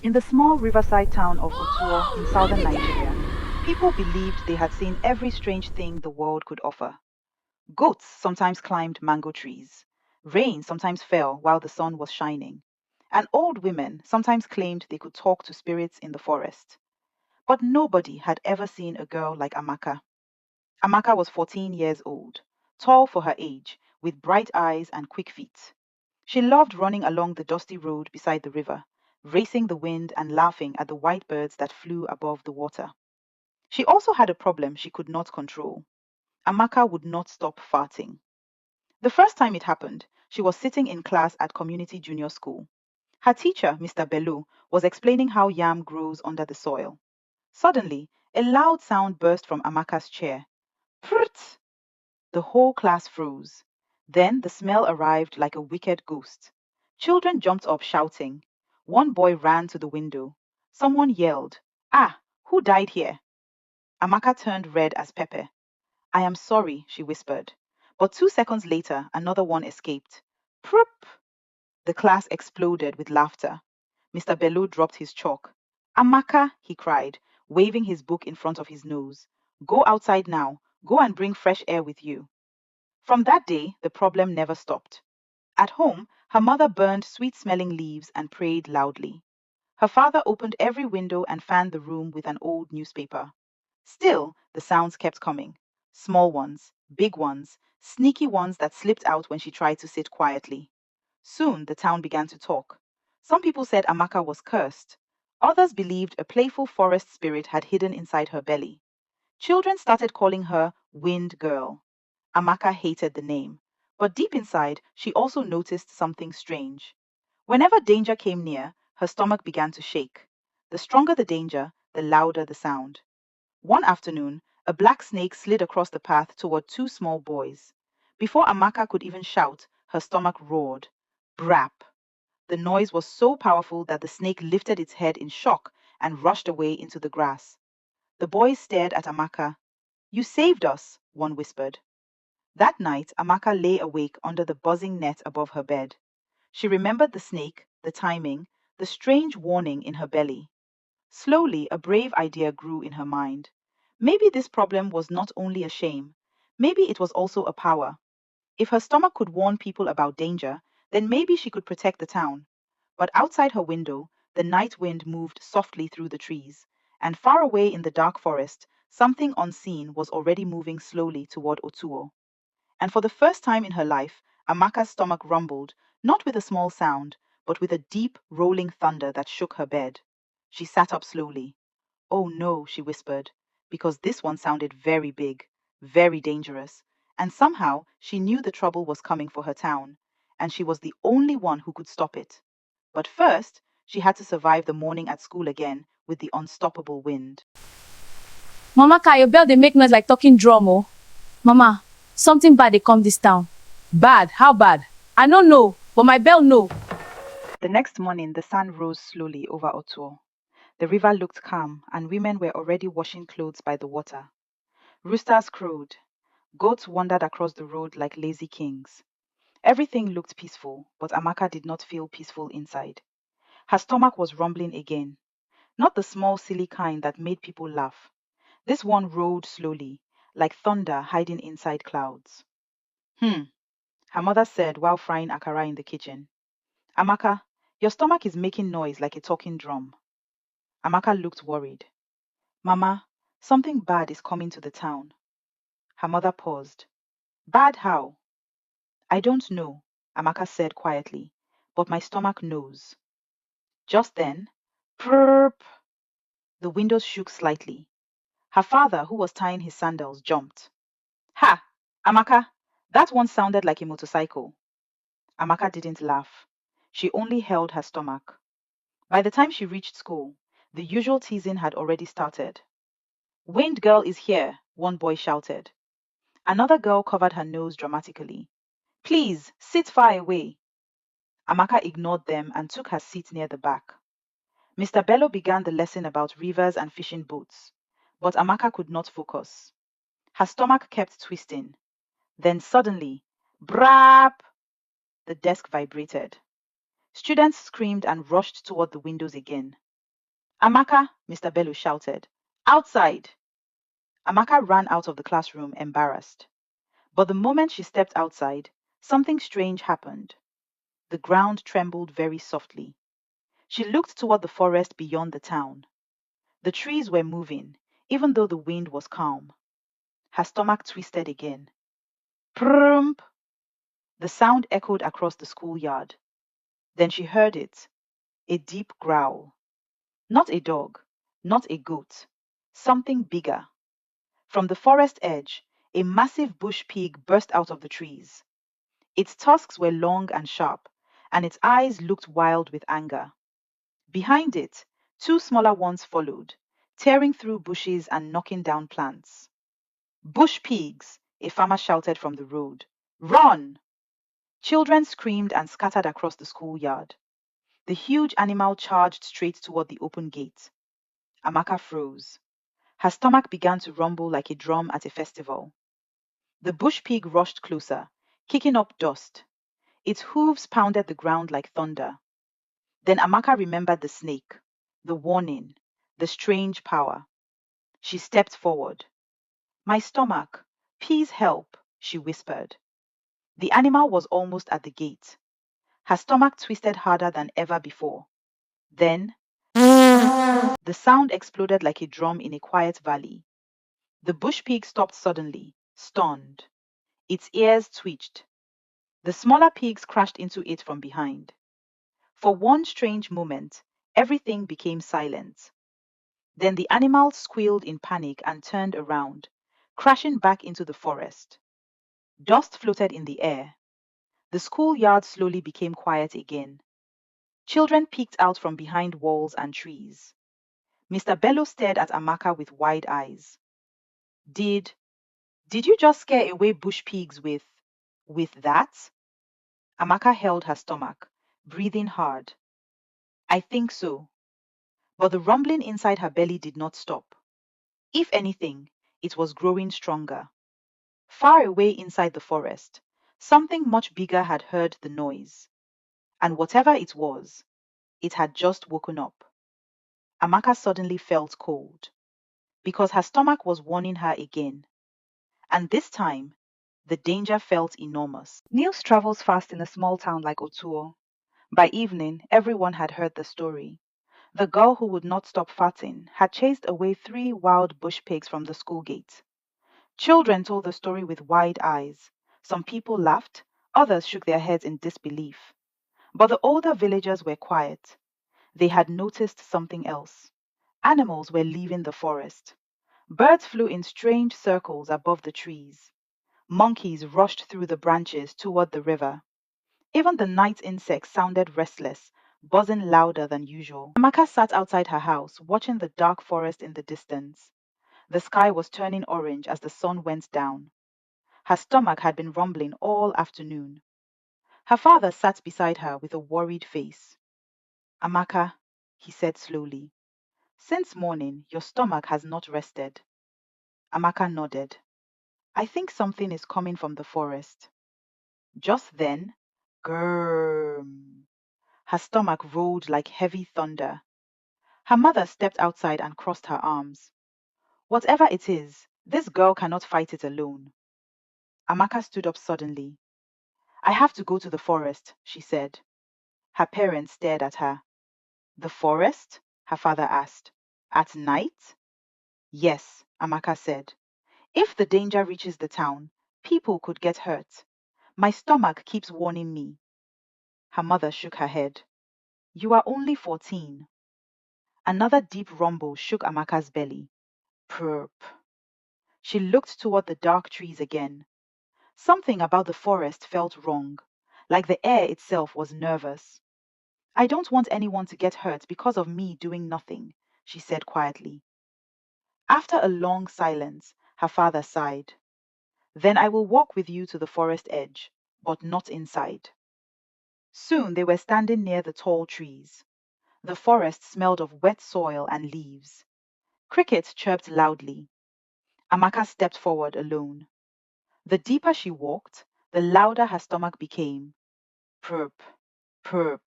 In the small riverside town of Otuo in southern Nigeria, people believed they had seen every strange thing the world could offer. Goats sometimes climbed mango trees. Rain sometimes fell while the sun was shining. And old women sometimes claimed they could talk to spirits in the forest. But nobody had ever seen a girl like Amaka. Amaka was 14 years old, tall for her age, with bright eyes and quick feet. She loved running along the dusty road beside the river, racing the wind and laughing at the white birds that flew above the water. She also had a problem she could not control. Amaka would not stop farting. The first time it happened, she was sitting in class at community junior school. Her teacher, Mr. Bello, was explaining how yam grows under the soil. Suddenly, a loud sound burst from Amaka's chair. Prut! The whole class froze. Then the smell arrived like a wicked ghost. Children jumped up shouting. One boy ran to the window. Someone yelled, "Ah, who died here?" Amaka turned red as pepper. "I am sorry," she whispered. But 2 seconds later, another one escaped. Prup! The class exploded with laughter. Mr. Bellew dropped his chalk. "Amaka," he cried, waving his book in front of his nose. "Go outside now. Go and bring fresh air with you." From that day, the problem never stopped. At home, her mother burned sweet-smelling leaves and prayed loudly. Her father opened every window and fanned the room with an old newspaper. Still, the sounds kept coming. Small ones, big ones, sneaky ones that slipped out when she tried to sit quietly. Soon, the town began to talk. Some people said Amaka was cursed. Others believed a playful forest spirit had hidden inside her belly. Children started calling her Wind Girl. Amaka hated the name, but deep inside, she also noticed something strange. Whenever danger came near, her stomach began to shake. The stronger the danger, the louder the sound. One afternoon, a black snake slid across the path toward two small boys. Before Amaka could even shout, her stomach roared. Brap! The noise was so powerful that the snake lifted its head in shock and rushed away into the grass. The boys stared at Amaka. "You saved us," one whispered. That night, Amaka lay awake under the buzzing net above her bed. She remembered the snake, the timing, the strange warning in her belly. Slowly, a brave idea grew in her mind. Maybe this problem was not only a shame, maybe it was also a power. If her stomach could warn people about danger, then maybe she could protect the town. But outside her window, the night wind moved softly through the trees, and far away in the dark forest, something unseen was already moving slowly toward Otuo. And for the first time in her life, Amaka's stomach rumbled, not with a small sound, but with a deep, rolling thunder that shook her bed. She sat up slowly. "Oh no," she whispered, because this one sounded very big, very dangerous, and somehow she knew the trouble was coming for her town, and she was the only one who could stop it. But first, she had to survive the morning at school again with the unstoppable wind. Mama, can your bell they make noise like talking drum, oh? Mama, something bad they come this town. Bad? How bad? I don't know, but my bell know. The next morning, the sun rose slowly over Otuo. The river looked calm, and women were already washing clothes by the water. Roosters crowed. Goats wandered across the road like lazy kings. Everything looked peaceful, but Amaka did not feel peaceful inside. Her stomach was rumbling again. Not the small, silly kind that made people laugh. This one rolled slowly, like thunder hiding inside clouds. Hmm, her mother said while frying akara in the kitchen. "Amaka, your stomach is making noise like a talking drum." Amaka looked worried. "Mama, something bad is coming to the town." Her mother paused. "Bad how?" "I don't know," Amaka said quietly, "but my stomach knows." Just then, prrrp, the windows shook slightly. Her father, who was tying his sandals, jumped. "Ha! Amaka, that one sounded like a motorcycle." Amaka didn't laugh. She only held her stomach. By the time she reached school, the usual teasing had already started. "Wind girl is here," one boy shouted. Another girl covered her nose dramatically. "Please, sit far away." Amaka ignored them and took her seat near the back. Mr. Bello began the lesson about rivers and fishing boats, but Amaka could not focus. Her stomach kept twisting. Then suddenly, brap! The desk vibrated. Students screamed and rushed toward the windows again. Amaka, Mr. Bello shouted. Outside! Amaka ran out of the classroom, embarrassed. But the moment she stepped outside, something strange happened. The ground trembled very softly. She looked toward the forest beyond the town. The trees were moving, even though the wind was calm. Her stomach twisted again. Prrrmp! The sound echoed across the schoolyard. Then she heard it, a deep growl. Not a dog, not a goat, something bigger. From the forest edge, a massive bush pig burst out of the trees. Its tusks were long and sharp, and its eyes looked wild with anger. Behind it, two smaller ones followed, tearing through bushes and knocking down plants. Bush pigs, a farmer shouted from the road. Run! Children screamed and scattered across the schoolyard. The huge animal charged straight toward the open gate. Amaka froze. Her stomach began to rumble like a drum at a festival. The bush pig rushed closer, kicking up dust. Its hooves pounded the ground like thunder. Then Amaka remembered the snake, the warning, the strange power. She stepped forward. My stomach, please help, she whispered. The animal was almost at the gate. Her stomach twisted harder than ever before. Then, the sound exploded like a drum in a quiet valley. The bush pig stopped suddenly, stunned. Its ears twitched. The smaller pigs crashed into it from behind. For one strange moment, everything became silent. Then the animal squealed in panic and turned around, crashing back into the forest. Dust floated in the air. The schoolyard slowly became quiet again. Children peeked out from behind walls and trees. Mr. Bello stared at Amaka with wide eyes. Did did you just scare away bush pigs with that? Amaka held her stomach, breathing hard. I think so. But the rumbling inside her belly did not stop. If anything, it was growing stronger. Far away inside the forest, something much bigger had heard the noise. And whatever it had just woken up. Amaka suddenly felt cold, because her stomach was warning her again. And this time, the danger felt enormous. News travels fast in a small town like Otuo. By evening, everyone had heard the story. The girl who would not stop farting had chased away 3 wild bush pigs from the school gate. Children told the story with wide eyes. Some people laughed, others shook their heads in disbelief. But the older villagers were quiet. They had noticed something else. Animals were leaving the forest. Birds flew in strange circles above the trees. Monkeys rushed through the branches toward the river. Even the night insects sounded restless, buzzing louder than usual. Amaka sat outside her house, watching the dark forest in the distance. The sky was turning orange as the sun went down. Her stomach had been rumbling all afternoon. Her father sat beside her with a worried face. Amaka, he said slowly, since morning your stomach has not rested. Amaka nodded. I think something is coming from the forest. Just then, grrrm, her stomach rolled like heavy thunder. Her mother stepped outside and crossed her arms. Whatever it is, this girl cannot fight it alone. Amaka stood up suddenly. I have to go to the forest, she said. Her parents stared at her. The forest? Her father asked. At night? Yes, Amaka said. If the danger reaches the town, people could get hurt. My stomach keeps warning me. Her mother shook her head. You are only 14. Another deep rumble shook Amaka's belly. Prp. She looked toward the dark trees again. Something about the forest felt wrong, like the air itself was nervous. I don't want anyone to get hurt because of me doing nothing, she said quietly. After a long silence, her father sighed. Then I will walk with you to the forest edge, but not inside. Soon they were standing near the tall trees. The forest smelled of wet soil and leaves. Crickets chirped loudly. Amaka stepped forward alone. The deeper she walked, the louder her stomach became. Purp, purp,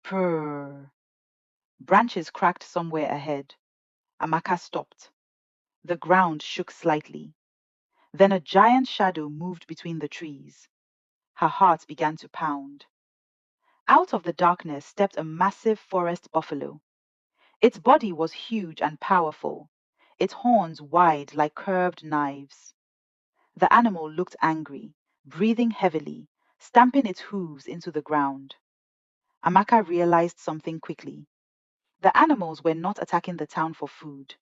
purr. Branches cracked somewhere ahead. Amaka stopped. The ground shook slightly. Then a giant shadow moved between the trees. Her heart began to pound. Out of the darkness stepped a massive forest buffalo. Its body was huge and powerful, its horns wide like curved knives. The animal looked angry, breathing heavily, stamping its hooves into the ground. Amaka realized something quickly. The animals were not attacking the town for food.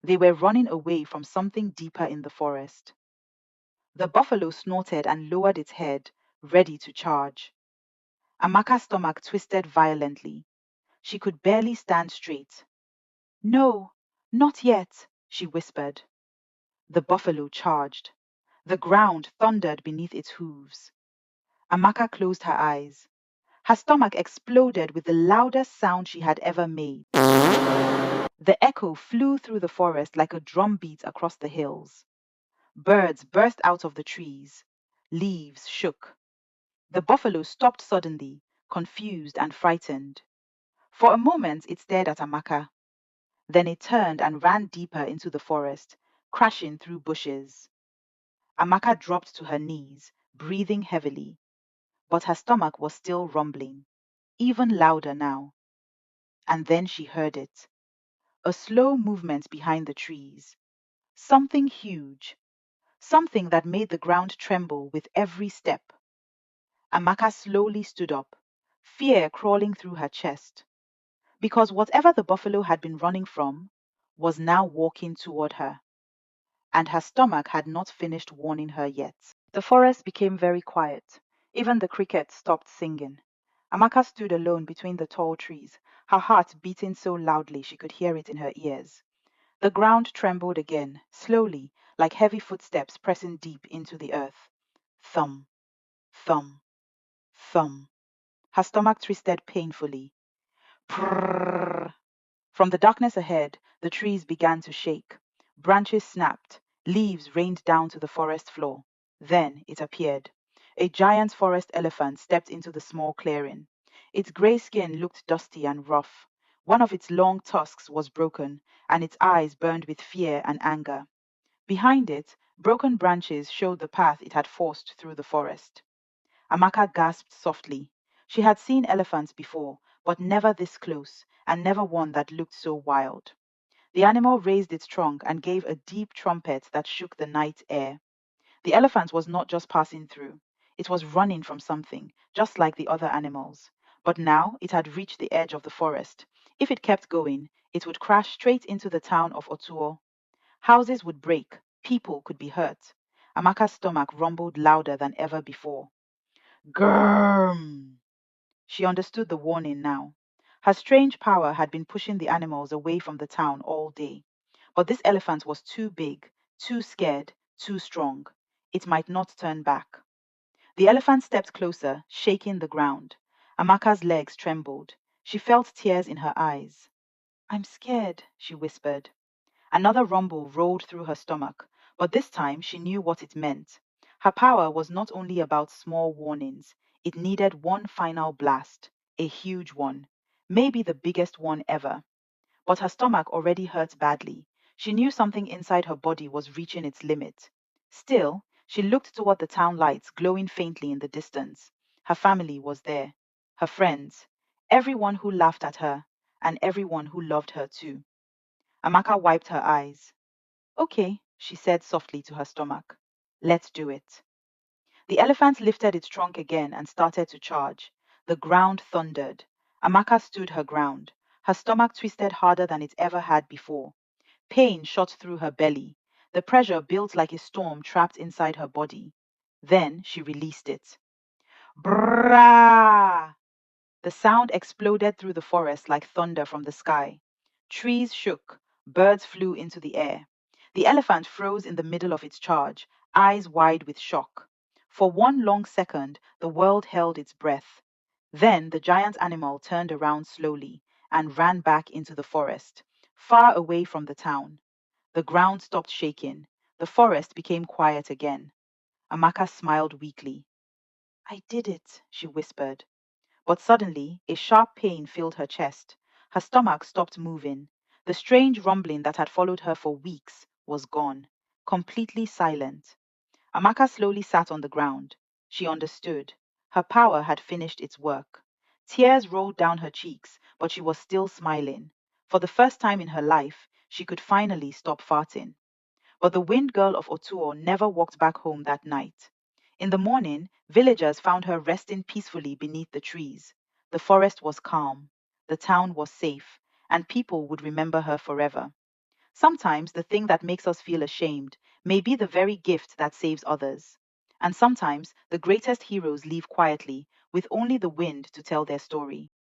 They were running away from something deeper in the forest. The buffalo snorted and lowered its head, ready to charge. Amaka's stomach twisted violently. She could barely stand straight. No, not yet, she whispered. The buffalo charged. The ground thundered beneath its hooves. Amaka closed her eyes. Her stomach exploded with the loudest sound she had ever made. The echo flew through the forest like a drumbeat across the hills. Birds burst out of the trees. Leaves shook. The buffalo stopped suddenly, confused and frightened. For a moment, it stared at Amaka. Then it turned and ran deeper into the forest, crashing through bushes. Amaka dropped to her knees, breathing heavily, but her stomach was still rumbling, even louder now. And then she heard it, a slow movement behind the trees. Something huge, something that made the ground tremble with every step. Amaka slowly stood up, fear crawling through her chest, because whatever the buffalo had been running from was now walking toward her, and her stomach had not finished warning her yet. The forest became very quiet. Even the crickets stopped singing. Amaka stood alone between the tall trees, her heart beating so loudly she could hear it in her ears. The ground trembled again, slowly, like heavy footsteps pressing deep into the earth. Thump, thump, thump. Her stomach twisted painfully. Prrrr. From the darkness ahead, the trees began to shake. Branches snapped, leaves rained down to the forest floor. Then it appeared. A giant forest elephant stepped into the small clearing. Its gray skin looked dusty and rough. One of its long tusks was broken, and its eyes burned with fear and anger. Behind it, broken branches showed the path it had forced through the forest. Amaka gasped softly. She had seen elephants before, but never this close, and never one that looked so wild. The animal raised its trunk and gave a deep trumpet that shook the night air. The elephant was not just passing through. It was running from something, just like the other animals. But now it had reached the edge of the forest. If it kept going, it would crash straight into the town of Otuo. Houses would break, people could be hurt. Amaka's stomach rumbled louder than ever before. Grrrm! She understood the warning now. Her strange power had been pushing the animals away from the town all day. But this elephant was too big, too scared, too strong. It might not turn back. The elephant stepped closer, shaking the ground. Amaka's legs trembled. She felt tears in her eyes. I'm scared, she whispered. Another rumble rolled through her stomach, but this time she knew what it meant. Her power was not only about small warnings, it needed one final blast, a huge one, maybe the biggest one ever. But her stomach already hurt badly. She knew something inside her body was reaching its limit. Still, she looked toward the town lights glowing faintly in the distance. Her family was there, her friends, everyone who laughed at her, and everyone who loved her too. Amaka wiped her eyes. Okay, she said softly to her stomach. Let's do it. The elephant lifted its trunk again and started to charge. The ground thundered. Amaka stood her ground. Her stomach twisted harder than it ever had before. Pain shot through her belly. The pressure built like a storm trapped inside her body. Then she released it. Brrrah! The sound exploded through the forest like thunder from the sky. Trees shook, birds flew into the air. The elephant froze in the middle of its charge, eyes wide with shock. For one long second, the world held its breath. Then the giant animal turned around slowly and ran back into the forest, far away from the town. The ground stopped shaking. The forest became quiet again. Amaka smiled weakly. I did it, she whispered. But suddenly, a sharp pain filled her chest. Her stomach stopped moving. The strange rumbling that had followed her for weeks was gone, completely silent. Amaka slowly sat on the ground. She understood. Her power had finished its work. Tears rolled down her cheeks, but she was still smiling. For the first time in her life, she could finally stop farting. But the wind girl of Otuo never walked back home that night. In the morning, villagers found her resting peacefully beneath the trees. The forest was calm, the town was safe, and people would remember her forever. Sometimes the thing that makes us feel ashamed may be the very gift that saves others. And sometimes the greatest heroes leave quietly, with only the wind to tell their story.